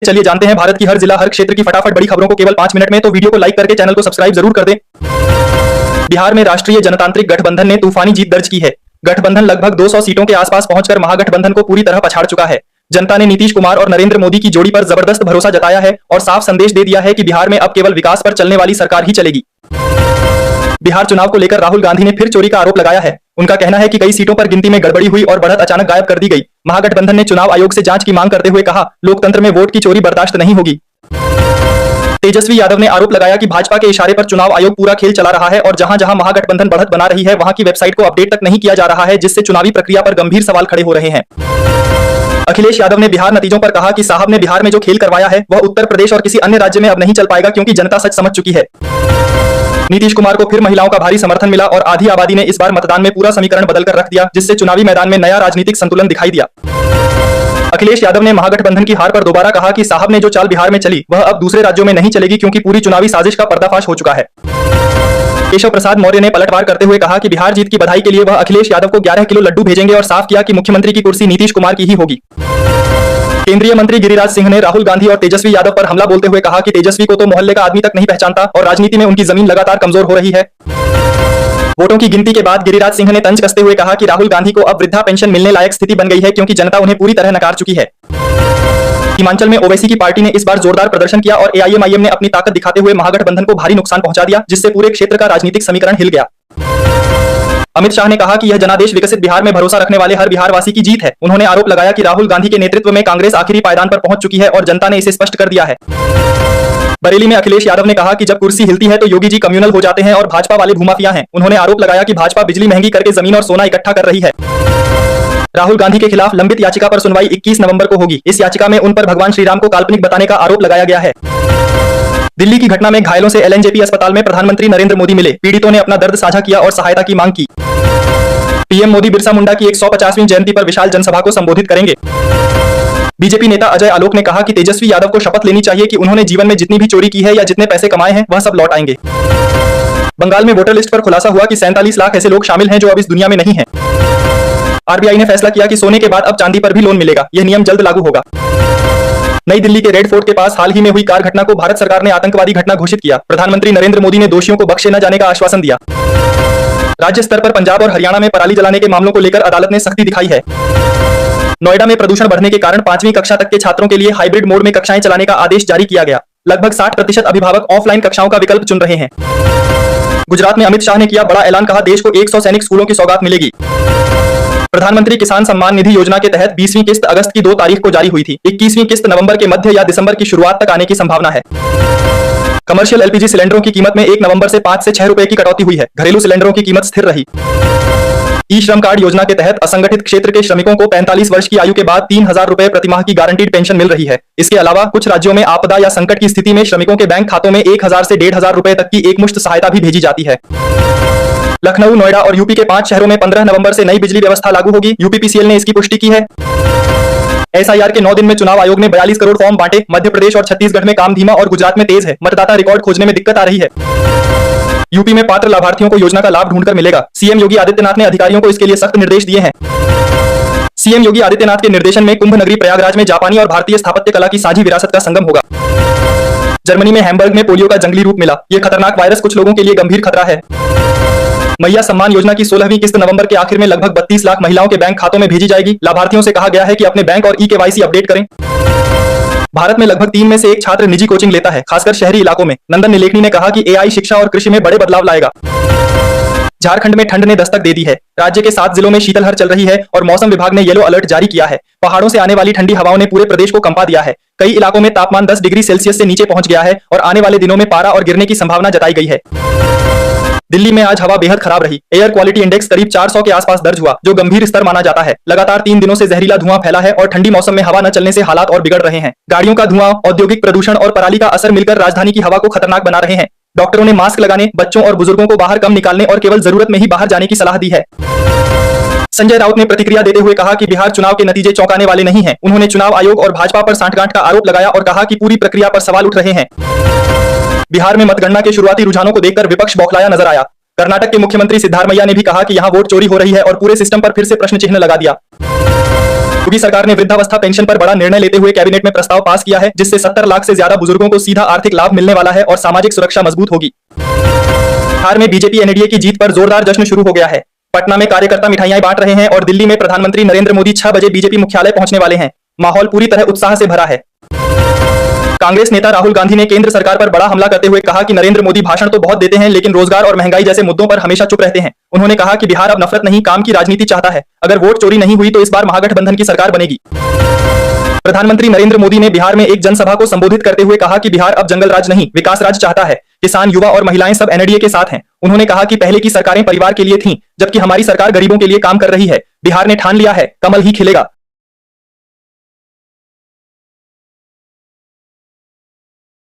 चलिए जानते हैं भारत की हर जिला हर क्षेत्र की फटाफट बड़ी खबरों को केवल 5 मिनट में। तो वीडियो को लाइक करके चैनल को सब्सक्राइब जरूर कर दें। बिहार में राष्ट्रीय जनतांत्रिक गठबंधन ने तूफानी जीत दर्ज की है। गठबंधन लगभग 200 सीटों के आसपास पहुंचकर महागठबंधन को पूरी तरह पछाड़ चुका है। जनता ने नीतीश कुमार और नरेंद्र मोदी की जोड़ी पर जबरदस्त भरोसा जताया है और साफ संदेश दे दिया है कि बिहार में अब केवल विकास पर चलने वाली सरकार ही चलेगी। बिहार चुनाव को लेकर राहुल गांधी ने फिर चोरी का आरोप लगाया है। उनका कहना है कि कई सीटों पर गिनती में गड़बड़ी हुई और बढ़त अचानक गायब कर दी गई। महागठबंधन ने चुनाव आयोग से जांच की मांग करते हुए कहा, लोकतंत्र में वोट की चोरी बर्दाश्त नहीं होगी। तेजस्वी यादव ने आरोप लगाया कि भाजपा के इशारे पर चुनाव आयोग पूरा खेल चला रहा है और जहां जहां महागठबंधन बढ़त बना रही है वहां की वेबसाइट को अपडेट तक नहीं किया जा रहा है, जिससे चुनावी प्रक्रिया पर गंभीर सवाल खड़े हो रहे हैं। अखिलेश यादव ने बिहार नतीजों पर कहा कि साहब ने बिहार में जो खेल करवाया है वह उत्तर प्रदेश और किसी अन्य राज्य में अब नहीं चल पाएगा, क्योंकि जनता सच समझ चुकी है। नीतीश कुमार को फिर महिलाओं का भारी समर्थन मिला और आधी आबादी ने इस बार मतदान में पूरा समीकरण बदलकर रख दिया, जिससे चुनावी मैदान में नया राजनीतिक संतुलन दिखाई दिया। अखिलेश यादव ने महागठबंधन की हार पर दोबारा कहा कि साहब ने जो चाल बिहार में चली वह अब दूसरे राज्यों में नहीं चलेगी, क्योंकि पूरी चुनावी साजिश का पर्दाफाश हो चुका है। केशव प्रसाद मौर्य ने पलटवार करते हुए कहा कि बिहार जीत की बधाई के लिए वह अखिलेश यादव को 11 किलो लड्डू भेजेंगे और साफ किया कि मुख्यमंत्री की कुर्सी नीतीश कुमार की ही होगी। केंद्रीय मंत्री गिरिराज सिंह ने राहुल गांधी और तेजस्वी यादव पर हमला बोलते हुए कहा कि तेजस्वी को तो मोहल्ले का आदमी तक नहीं पहचानता और राजनीति में उनकी जमीन लगातार कमजोर हो रही है। वोटों की गिनती के बाद गिरिराज सिंह ने तंज कसते हुए कहा कि राहुल गांधी को अब वृद्धा पेंशन मिलने लायक स्थिति बन गई है, क्योंकि जनता उन्हें पूरी तरह नकार चुकी है। हिमाचल में ओवैसी की पार्टी ने इस बार जोरदार प्रदर्शन किया और एआईएमआईएम ने अपनी ताकत दिखाते हुए महागठबंधन को भारी नुकसान पहुंचा दिया, जिससे पूरे क्षेत्र का राजनीतिक समीकरण हिल गया। अमित शाह ने कहा कि यह जनादेश विकसित बिहार में भरोसा रखने वाले हर बिहारवासी की जीत है। उन्होंने आरोप लगाया कि राहुल गांधी के नेतृत्व में कांग्रेस आखिरी पायदान पर पहुंच चुकी है और जनता ने इसे स्पष्ट कर दिया है। बरेली में अखिलेश यादव ने कहा कि जब कुर्सी हिलती है तो योगी जी कम्युनल हो जाते हैं और भाजपा वाले भूमाफिया हैं। उन्होंने आरोप लगाया कि भाजपा बिजली महंगी करके जमीन और सोना इकट्ठा कर रही है। राहुल गांधी के खिलाफ लंबित याचिका पर सुनवाई 21 नवंबर को होगी। इस याचिका में उन पर भगवान श्रीराम को काल्पनिक बताने का आरोप लगाया गया है। दिल्ली की घटना में घायलों से एलएनजेपी अस्पताल में प्रधानमंत्री नरेंद्र मोदी मिले। पीड़ितों ने अपना दर्द साझा किया और सहायता की मांग की। पीएम मोदी बिरसा मुंडा की 150वीं जयंती पर विशाल जनसभा को संबोधित करेंगे। बीजेपी नेता अजय आलोक ने कहा कि तेजस्वी यादव को शपथ लेनी चाहिए कि उन्होंने जीवन में जितनी भी चोरी की है या जितने पैसे कमाए हैं वह सब लौट आएंगे। बंगाल में वोटर लिस्ट पर खुलासा हुआ कि 47 लाख ऐसे लोग शामिल हैं जो अब इस दुनिया में नहीं हैं। आरबीआई ने फैसला किया कि सोने के बाद अब चांदी पर भी लोन मिलेगा। यह नियम जल्द लागू होगा। नई दिल्ली के रेड फोर्ट के पास हाल ही में हुई कार घटना को भारत सरकार ने आतंकवादी घटना घोषित किया। प्रधानमंत्री नरेंद्र मोदी ने दोषियों को बख्शे न जाने का आश्वासन दिया। राज्य स्तर पर पंजाब और हरियाणा में पराली जलाने के मामलों को लेकर अदालत ने सख्ती दिखाई है। नोएडा में प्रदूषण बढ़ने के कारण 5वीं कक्षा तक के छात्रों के लिए हाइब्रिड मोड में कक्षाएं चलाने का आदेश जारी किया गया। लगभग 60% अभिभावक ऑफलाइन कक्षाओं का विकल्प चुन रहे हैं। गुजरात में अमित शाह ने किया बड़ा ऐलान, कहा देश को 100 सैनिक स्कूलों की सौगात मिलेगी। प्रधानमंत्री किसान सम्मान निधि योजना के तहत 20वीं किस्त अगस्त की 2 तारीख को जारी हुई थी। 21वीं किस्त नवंबर के मध्य या दिसंबर की शुरुआत तक आने की संभावना है। कमर्शियल एलपीजी सिलेंडरों की कीमत में 1 नवंबर से 5 से 6 रुपए की कटौती हुई है। घरेलू सिलेंडरों की कीमत स्थिर रही। ई श्रम कार्ड योजना के तहत असंगठित क्षेत्र के श्रमिकों को 45 वर्ष की आयु के बाद 3000 रुपए प्रतिमाह की गारंटीड पेंशन मिल रही है। इसके अलावा कुछ राज्यों में आपदा या संकट की स्थिति में श्रमिकों के बैंक खातों में 1000 से 1500 रुपए तक की एकमुश्त सहायता भी भेजी जाती है। लखनऊ, नोएडा और यूपी के 5 शहरों में 15 नवंबर से नई बिजली व्यवस्था लागू होगी। यूपीपीसीएल ने इसकी पुष्टि की है। एसआईआर के 9 दिन में चुनाव आयोग ने 42 करोड़ फॉर्म बांटे। मध्य प्रदेश और छत्तीसगढ़ में काम धीमा और गुजरात में तेज है। मतदाता रिकॉर्ड खोजने में दिक्कत आ रही है। यूपी में पात्र लाभार्थियों को योजना का लाभ ढूंढकर मिलेगा। सीएम योगी आदित्यनाथ ने अधिकारियों को इसके लिए सख्त निर्देश दिए हैं। सीएम योगी आदित्यनाथ के निर्देशन में कुंभ नगरी प्रयागराज में जापानी और भारतीय स्थापत्य कला की साझी विरासत का संगम होगा। जर्मनी में हैम्बर्ग में पोलियो का जंगली रूप मिला। यह खतरनाक वायरस कुछ लोगों के लिए गंभीर खतरा है। मैया सम्मान योजना की 16वीं किस्त नवंबर के आखिर में लगभग 32 लाख महिलाओं के बैंक खातों में भेजी जाएगी। लाभार्थियों से कहा गया है कि अपने बैंक और ई-केवाईसी अपडेट करें। भारत में लगभग 3 में से 1 छात्र निजी कोचिंग लेता है, खासकर शहरी इलाकों में। नंदन नीलेकनी ने कहा कि एआई शिक्षा और कृषि में बड़े बदलाव लाएगा। झारखंड में ठंड ने दस्तक दे दी है। राज्य के 7 जिलों में शीतलहर चल रही है और मौसम विभाग ने येलो अलर्ट जारी किया है। पहाड़ों से आने वाली ठंडी हवाओं ने पूरे प्रदेश को कंपा दिया है। कई इलाकों में तापमान 10 डिग्री सेल्सियस से नीचे पहुंच गया है और आने वाले दिनों में पारा और गिरने की संभावना जताई गई है। दिल्ली में आज हवा बेहद खराब रही। एयर क्वालिटी इंडेक्स करीब 400 के आसपास दर्ज हुआ, जो गंभीर स्तर माना जाता है। लगातार 3 दिनों से जहरीला धुआं फैला है और ठंडी मौसम में हवा न चलने से हालात और बिगड़ रहे हैं। गाड़ियों का धुआं, औद्योगिक प्रदूषण और पराली का असर मिलकर राजधानी की हवा को खतरनाक बना रहे हैं। डॉक्टरों ने मास्क लगाने, बच्चों और बुजुर्गों को बाहर कम निकालने और केवल जरूरत में ही बाहर जाने की सलाह दी है। संजय राउत ने प्रतिक्रिया देते हुए कहा कि बिहार चुनाव के नतीजे चौंकाने वाले नहीं हैं। उन्होंने चुनाव आयोग और भाजपा पर सांठगांठ का आरोप लगाया और कहा कि पूरी प्रक्रिया पर सवाल उठ रहे हैं। बिहार में मतगणना के शुरुआती रुझानों को देखकर विपक्ष बौखलाया नजर आया। कर्नाटक के मुख्यमंत्री सिद्धारमैया ने भी कहा कि यहां वोट चोरी हो रही है और पूरे सिस्टम पर फिर से प्रश्न चिन्ह लगा दिया। योगी सरकार ने वृद्धावस्था पेंशन पर बड़ा निर्णय लेते हुए कैबिनेट में प्रस्ताव पास किया है, जिससे 70 लाख से ज्यादा बुजुर्गों को सीधा आर्थिक लाभ मिलने वाला है और सामाजिक सुरक्षा मजबूत होगी। बिहार में बीजेपी एनडीए की जीत पर जोरदार जश्न शुरू हो गया है। पटना में कार्यकर्ता मिठाइयां बांट रहे हैं और दिल्ली में प्रधानमंत्री नरेंद्र मोदी 6 बजे बीजेपी मुख्यालय पहुंचने वाले हैं। माहौल पूरी तरह उत्साह से भरा है। कांग्रेस नेता राहुल गांधी ने केंद्र सरकार पर बड़ा हमला करते हुए कहा कि नरेंद्र मोदी भाषण तो बहुत देते हैं, लेकिन रोजगार और महंगाई जैसे मुद्दों पर हमेशा चुप रहते हैं। उन्होंने कहा कि बिहार अब नफरत नहीं, काम की राजनीति चाहता है। अगर वोट चोरी नहीं हुई तो इस बार महागठबंधन की सरकार बनेगी। प्रधानमंत्री नरेंद्र मोदी ने बिहार में एक जनसभा को संबोधित करते हुए कहा कि बिहार अब जंगल राज नहीं, विकास राज चाहता है। किसान, युवा और महिलाएं सब एनडीए के साथ हैं। उन्होंने कहा कि पहले की सरकारें परिवार के लिए थीं, जबकि हमारी सरकार गरीबों के लिए काम कर रही है। बिहार ने ठान लिया है, कमल ही खिलेगा।